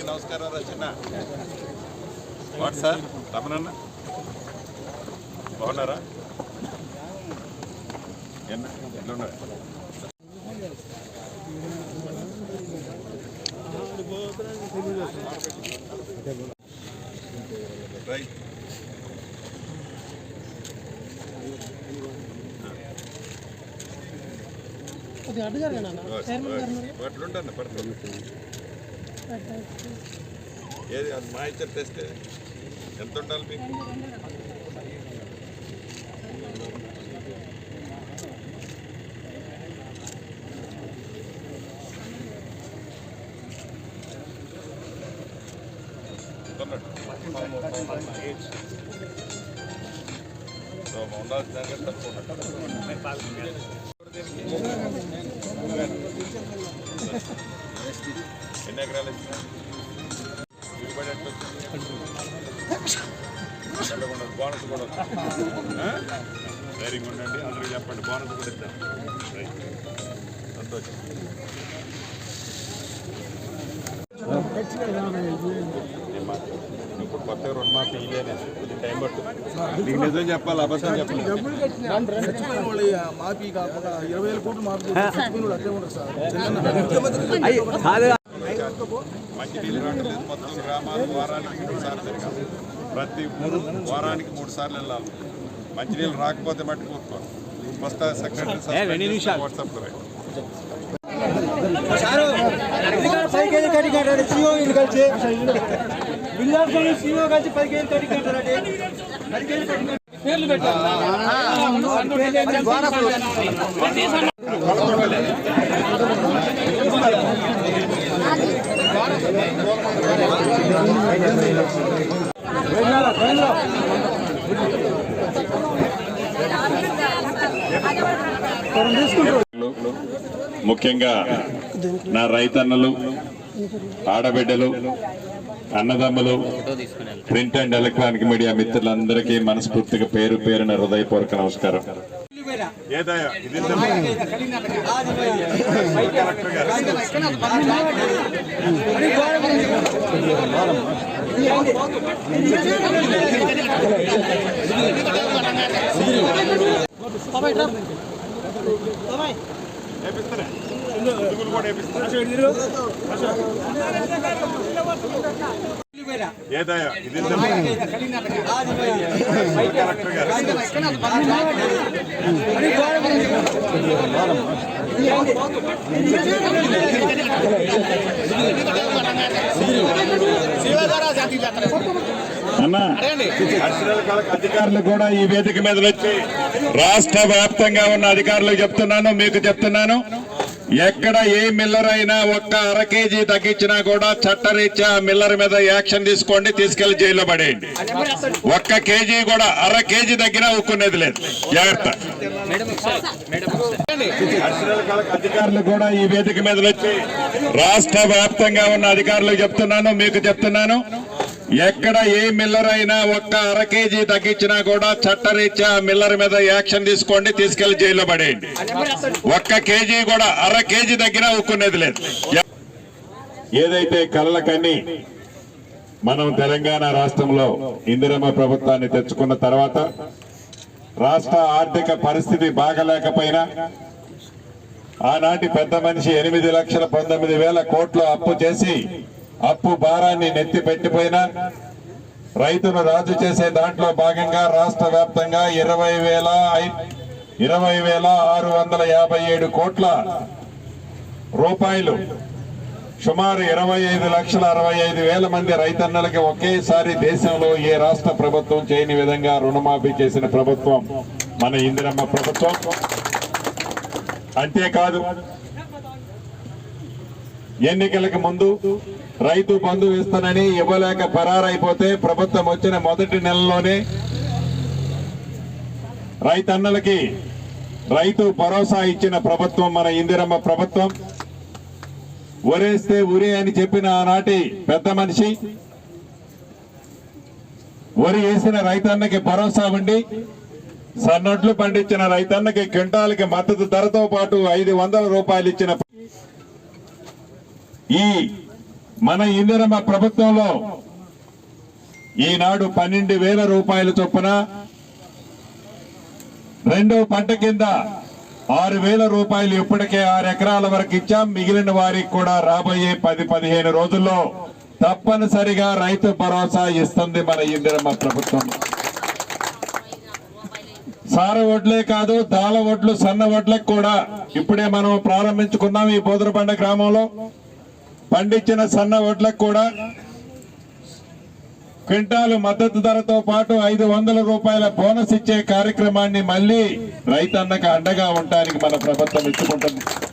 నమస్కారం రచన what sir రమణన్న బాగున్నారా ఎట్లున్నారు రైట్ అట్లుంటాను పడుతుంది ఏది అది మా ఇచ్చారు టెస్ట్ ఎంత ఉండాలి మీకు ఉండాల్సిన దానికంటే తక్కువ ఎన్ని ఎకరాలు ఇచ్చినా దిగుబడి బోనస్ కూడా వెరీ గుడ్ అండి అందరికీ చెప్పండి బోనస్ కూడా ఇద్దాం సంతోషం ఇప్పుడు కొత్తగా రుణమాఫీ ఇదేనే కొద్దిగా టైం పడుతుంది నీకు నిజం చెప్పాలి అబద్ధం చెప్పాలి మాఫీ కాకుండా 20,000 కోట్లు మాఫీ మంచి నీళ్ళు రావట్లేదు మొత్తం గ్రామాలు వారానికి 3 సార్లు తిరగాలి ప్రతి వారానికి 3 సార్లు వెళ్ళాలి మంచినీళ్ళు రాకపోతే మట్టి కూర్చోవాలి ఫస్ట్ సెక్రటరీ వాట్సాప్ రైట్ ముఖ్యంగా నా రైతన్నలు ఆడబిడ్డలు అన్నదమ్ములు ప్రింట్ అండ్ ఎలక్ట్రానిక్ మీడియా మిత్రులందరికీ మనస్ఫూర్తిగా పేరు పేరున హృదయపూర్వక నమస్కారం. అధికారులు కూడా ఈ వేదిక మీద వచ్చి రాష్ట్ర వ్యాప్తంగా ఉన్న అధికారులకు చెప్తున్నాను, మీకు చెప్తున్నాను, ఎక్కడ ఏ మిల్లర్ అయినా ఒక్క అర కేజీ తగ్గించినా కూడా చట్టరీత్యా మిల్లర్ మీద యాక్షన్ తీసుకోండి, తీసుకెళ్లి జైల్లో పడేయండి. ఒక్క కేజీ కూడా అర కేజీ తగ్గినా ఒక్కునేది లేదు, జాగ్రత్త. అధికారులు కూడా ఈ వేదిక మీద వచ్చి రాష్ట్ర వ్యాప్తంగా ఉన్న అధికారులకు చెప్తున్నాను, మీకు చెప్తున్నాను, ఎక్కడ ఏ మిల్లర్ అయినా ఒక్క అర కేజీ తగ్గించినా కూడా చట్టరీత్యా మిల్లర్ మీద యాక్షన్ తీసుకోండి, తీసుకెళ్లి జైల్లో పడేయండి. ఒక్క కేజీ కూడా అర కేజీ తగ్గినా ఒక్కునేది లేదు. ఏదైతే కళ్ళకని మనం తెలంగాణ రాష్ట్రంలో ఇందిరమ్మ ప్రభుత్వాన్ని తెచ్చుకున్న తర్వాత రాష్ట్ర ఆర్థిక పరిస్థితి బాగలేకపోయినా ఆనాటి పెద్ద మనిషి 8,19,000 కోట్లు అప్పు చేసి అప్పు భారాన్ని నెత్తి పెట్టిపోయినా రైతును రాజు చేసే దాంట్లో భాగంగా రాష్ట్ర వ్యాప్తంగా 20,657 కోట్ల రూపాయలు సుమారు 25,65,000 మంది రైతన్నలకి ఒకేసారి దేశంలో ఏ రాష్ట్ర ప్రభుత్వం చేయని విధంగా రుణమాఫీ చేసిన ప్రభుత్వం మన ఇందిరమ్మ ప్రభుత్వం. అంతేకాదు, ఎన్నికలకు ముందు రైతు బంధు ఇస్తానని ఇవ్వలేక పరారైపోతే ప్రభుత్వం వచ్చిన మొదటి నెలలోనే రైతన్నలకి రైతు భరోసా ఇచ్చిన ప్రభుత్వం మన ఇందిరమ్మ ప్రభుత్వం. ఒరేస్తే ఉరి అని చెప్పిన ఆనాటి పెద్ద మనిషి వరి వేసిన రైతన్నకి భరోసా ఉండి సన్నొడ్లు పండించిన రైతన్నకి క్వింటాల్కి మద్దతు ధరతో పాటు 500 రూపాయలు ఇచ్చిన ఈ మన ఇందిరమ్మ ప్రభుత్వంలో ఈనాడు 12,000 రూపాయల చొప్పున రెండో పంట కింద 6,000 రూపాయలు ఇప్పటికే 6 ఎకరాల వరకు ఇచ్చాం. మిగిలిన వారికి కూడా రాబోయే 10-15 రోజుల్లో తప్పనిసరిగా రైతు భరోసా ఇస్తుంది మన ఇందిరమ్మ ప్రభుత్వం. సార వడ్లే కాదు, దాల వడ్లు, సన్న వడ్లకు కూడా ఇప్పుడే మనం ప్రారంభించుకున్నాం. ఈ బోదరబండ గ్రామంలో పండించిన సన్న వడ్లకు కూడా క్వింటాలు మద్దతు ధరతో పాటు 500 రూపాయల బోనస్ ఇచ్చే కార్యక్రమాన్ని మళ్ళీ రైతన్నకు అండగా ఉండడానికి మన ప్రభుత్వం ఇచ్చుకుంటుంది.